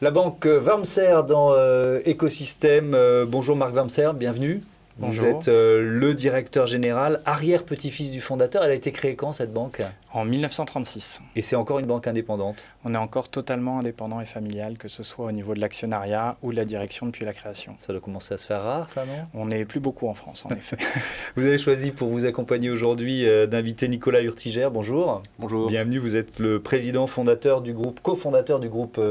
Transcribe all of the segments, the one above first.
La banque Warmser dans Écosystème. Bonjour Marc Warmser, bienvenue. Bonjour. Vous êtes le directeur général, arrière-petit-fils du fondateur. Elle a été créée quand cette banque? En 1936. Et c'est encore une banque indépendante? On est encore totalement indépendant et familial, que ce soit au niveau de l'actionnariat ou de la direction depuis la création. Ça doit commencer à se faire rare, ça, non? On n'est plus beaucoup en France, en effet. Vous avez choisi pour vous accompagner aujourd'hui d'inviter Nicolas Urtigère. Bonjour. Bonjour. Bienvenue, vous êtes le président fondateur du groupe, cofondateur du groupe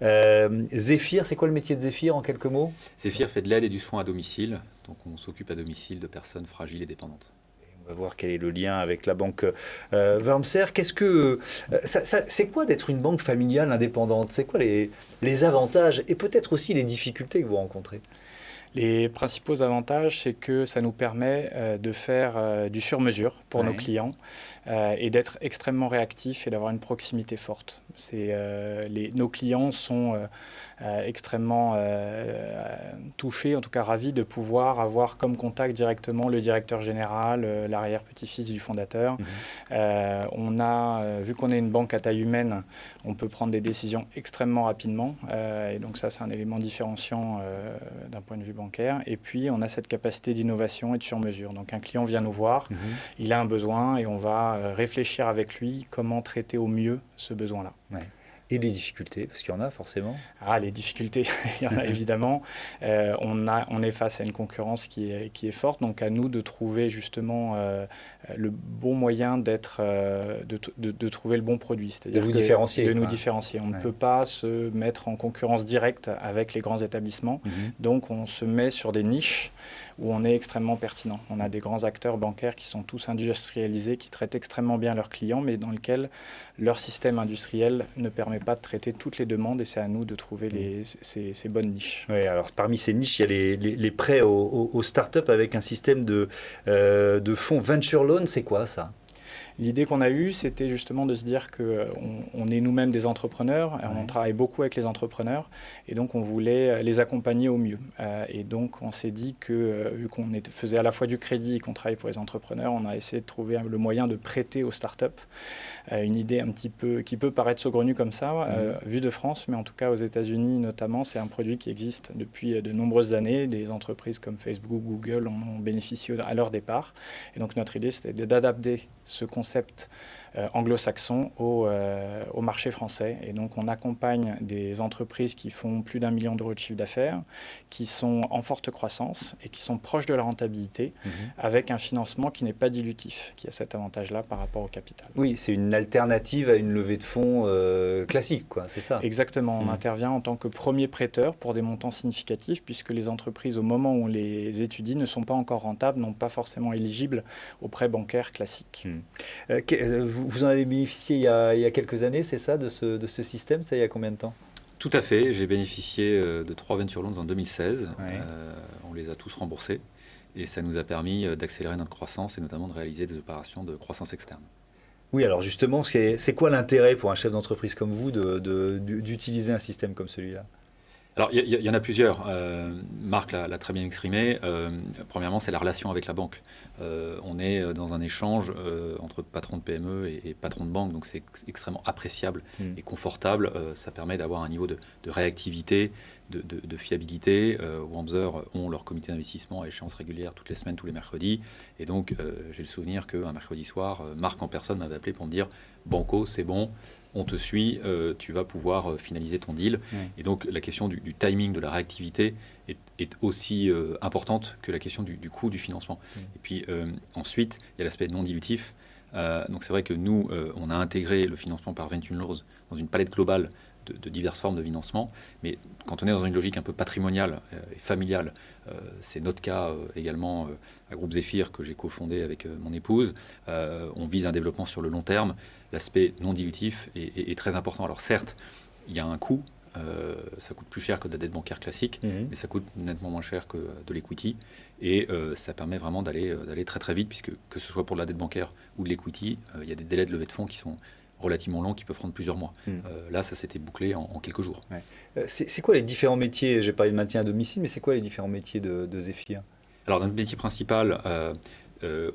Zephyr. C'est quoi le métier de Zephyr en quelques mots? Zephyr fait de l'aide et du soin à domicile. Donc on s'occupe à domicile de personnes fragiles et dépendantes. On va voir quel est le lien avec la banque Warmser. C'est quoi d'être une banque familiale indépendante? C'est quoi les avantages et peut-être aussi les difficultés que vous rencontrez? Les principaux avantages, c'est que ça nous permet de faire du sur-mesure pour nos clients et d'être extrêmement réactifs et d'avoir une proximité forte. Nos clients sont extrêmement touchés, en tout cas ravis de pouvoir avoir comme contact directement le directeur général, l'arrière-petit-fils du fondateur. Vu qu'on est une banque à taille humaine, on peut prendre des décisions extrêmement rapidement et donc ça c'est un élément différenciant d'un point de vue bancaire. Et puis on a cette capacité d'innovation et de sur-mesure. Donc un client vient nous voir, il a un besoin et on va réfléchir avec lui comment traiter au mieux ce besoin-là. Ouais. Et les difficultés, parce qu'il y en a forcément. Les difficultés, il y en a évidemment. On est face à une concurrence qui est forte, donc à nous de trouver justement le bon moyen de trouver le bon produit. C'est-à-dire de vous différencier. De nous différencier. On ne peut pas se mettre en concurrence directe avec les grands établissements, donc on se met sur des niches où on est extrêmement pertinent. On a des grands acteurs bancaires qui sont tous industrialisés, qui traitent extrêmement bien leurs clients, mais dans lesquels leur système industriel ne permet pas de traiter toutes les demandes et c'est à nous de trouver ces bonnes niches. Oui, alors parmi ces niches, il y a les prêts aux startups avec un système de fonds venture loan. C'est quoi ça? L'idée qu'on a eue, c'était justement de se dire qu'on est nous-mêmes des entrepreneurs, on travaille beaucoup avec les entrepreneurs, et donc on voulait les accompagner au mieux. Et donc on s'est dit que, vu qu'on faisait à la fois du crédit et qu'on travaille pour les entrepreneurs, on a essayé de trouver le moyen de prêter aux startups. Une idée un petit peu qui peut paraître saugrenue comme ça, vue de France, mais en tout cas aux États-Unis notamment, c'est un produit qui existe depuis de nombreuses années. Des entreprises comme Facebook, Google en ont bénéficié à leur départ. Et donc notre idée, c'était d'adapter ce concept anglo-saxon au marché français. Et donc on accompagne des entreprises qui font plus d'1 million d'euros de chiffre d'affaires, qui sont en forte croissance et qui sont proches de la rentabilité, avec un financement qui n'est pas dilutif, qui a cet avantage-là par rapport au capital. Oui, c'est une alternative à une levée de fonds classique, quoi, c'est ça? Exactement, on intervient en tant que premier prêteur pour des montants significatifs, puisque les entreprises, au moment où on les étudie, ne sont pas encore rentables, n'ont pas forcément éligibles aux prêts bancaires classiques. Vous en avez bénéficié il y a quelques années, c'est ça, de ce système? Ça, il y a combien de temps? Tout à fait. J'ai bénéficié de 3 venture loans en 2016. On les a tous remboursés. Et ça nous a permis d'accélérer notre croissance et notamment de réaliser des opérations de croissance externe. Oui, alors justement, c'est quoi l'intérêt pour un chef d'entreprise comme vous d'utiliser un système comme celui-là? Alors, il y en a plusieurs. Marc l'a très bien exprimé. Premièrement, c'est la relation avec la banque. On est dans un échange entre patron de PME et patron de banque, donc c'est extrêmement appréciable et confortable. Ça permet d'avoir un niveau de réactivité, de fiabilité. Warmser ont leur comité d'investissement à échéance régulière toutes les semaines, tous les mercredis. Et donc, j'ai le souvenir qu'un mercredi soir, Marc en personne m'avait appelé pour me dire « Banco, c'est bon, on te suit, tu vas pouvoir finaliser ton deal ». Et donc, la question du timing, de la réactivité est aussi importante que la question du coût du financement. Et puis, ensuite, il y a l'aspect non dilutif. Donc, c'est vrai que nous, on a intégré le financement par Venture Loans dans une palette globale de diverses formes de financement, mais quand on est dans une logique un peu patrimoniale et familiale, c'est notre cas également à Groupe Zephyr que j'ai cofondé avec mon épouse, on vise un développement sur le long terme. L'aspect non dilutif est très important. Alors certes, il y a un coût, ça coûte plus cher que de la dette bancaire classique, mais ça coûte nettement moins cher que de l'equity, et ça permet vraiment d'aller très très vite, puisque que ce soit pour de la dette bancaire ou de l'equity, il y a des délais de levée de fonds qui sont relativement longs, qui peuvent prendre plusieurs mois. Là, ça s'était bouclé en quelques jours. C'est quoi les différents métiers? J'ai parlé de maintien à domicile, mais c'est quoi les différents métiers de Zephyr? Alors, notre métier principal,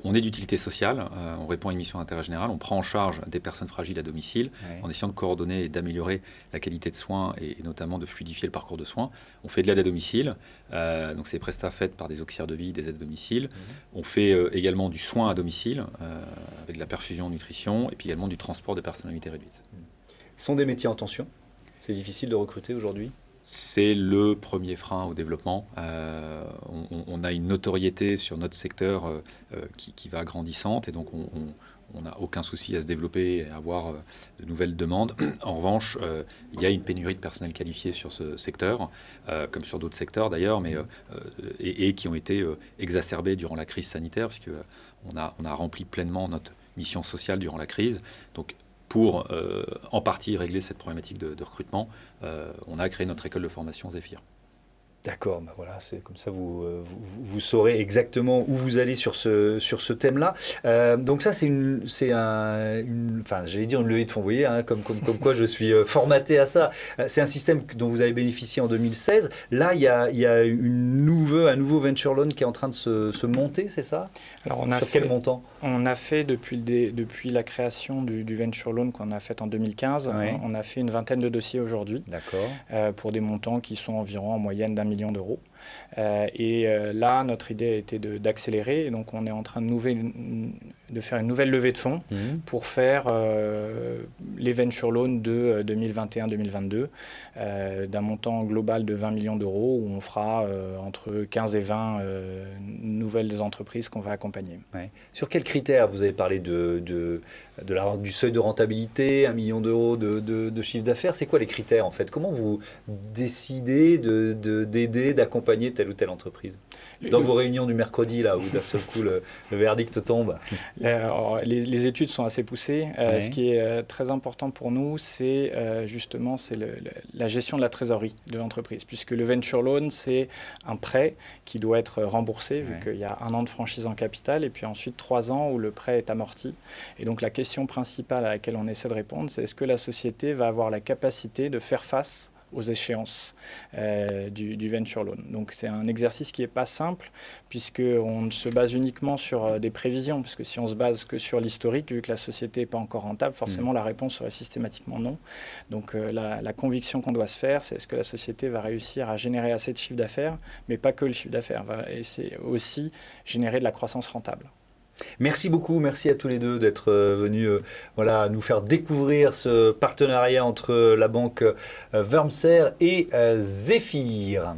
On est d'utilité sociale, on répond à une mission d'intérêt général, on prend en charge des personnes fragiles à domicile en essayant de coordonner et d'améliorer la qualité de soins et notamment de fluidifier le parcours de soins. On fait de l'aide à domicile, donc c'est des prestats faits par des auxiliaires de vie, des aides à domicile. On fait également du soin à domicile avec de la perfusion, nutrition et puis également du transport de personnes à mobilité réduite. Ce sont des métiers en tension. C'est difficile de recruter aujourd'hui. C'est le premier frein au développement. On a une notoriété sur notre secteur qui va grandissante et donc on n'a aucun souci à se développer et à avoir de nouvelles demandes. En revanche, il y a une pénurie de personnel qualifié sur ce secteur, comme sur d'autres secteurs d'ailleurs, et qui ont été exacerbés durant la crise sanitaire, puisqu'on a rempli pleinement notre mission sociale durant la crise. Donc, pour en partie régler cette problématique de recrutement, on a créé notre école de formation Zéphyr. D'accord, bah voilà, c'est comme ça vous saurez exactement où vous allez sur ce thème-là. Donc ça, enfin, j'allais dire une levée de fonds, vous voyez, hein, comme quoi je suis formaté à ça. C'est un système dont vous avez bénéficié en 2016. Là, il y a un nouveau venture loan qui est en train de se monter, c'est ça? Alors quel montant? On a fait depuis la création du venture loan qu'on a fait en 2015, on a fait une vingtaine de dossiers aujourd'hui. D'accord. Pour des montants qui sont environ en moyenne d'1 million d'euros. Là, notre idée a été d'accélérer. Et donc, on est en train de faire une nouvelle levée de fonds pour faire les venture loans de 2021-2022 d'un montant global de 20 millions d'euros où on fera entre 15 et 20 nouvelles entreprises qu'on va accompagner. Ouais. Sur quels critères? Vous avez parlé du seuil de rentabilité, 1 million d'euros de chiffre d'affaires. C'est quoi les critères en fait? Comment vous décidez d'aider, d'accompagner telle ou telle entreprise? Dans vos réunions du mercredi, là, où d'un seul coup le verdict tombe. Les études sont assez poussées. Ce qui est très important pour nous, c'est justement la gestion de la trésorerie de l'entreprise. Puisque le venture loan, c'est un prêt qui doit être remboursé, vu qu'il y a 1 an de franchise en capital, et puis ensuite 3 ans où le prêt est amorti. Et donc la question principale à laquelle on essaie de répondre, c'est est-ce que la société va avoir la capacité de faire face aux échéances du venture loan. Donc c'est un exercice qui n'est pas simple puisqu'on se base uniquement sur des prévisions, parce que si on se base que sur l'historique, vu que la société n'est pas encore rentable, forcément la réponse serait systématiquement non. Donc la conviction qu'on doit se faire, c'est est-ce que la société va réussir à générer assez de chiffre d'affaires, mais pas que le chiffre d'affaires, va essayer aussi générer de la croissance rentable. Merci beaucoup, merci à tous les deux d'être venus nous faire découvrir ce partenariat entre la banque Wormser et Zéphyr.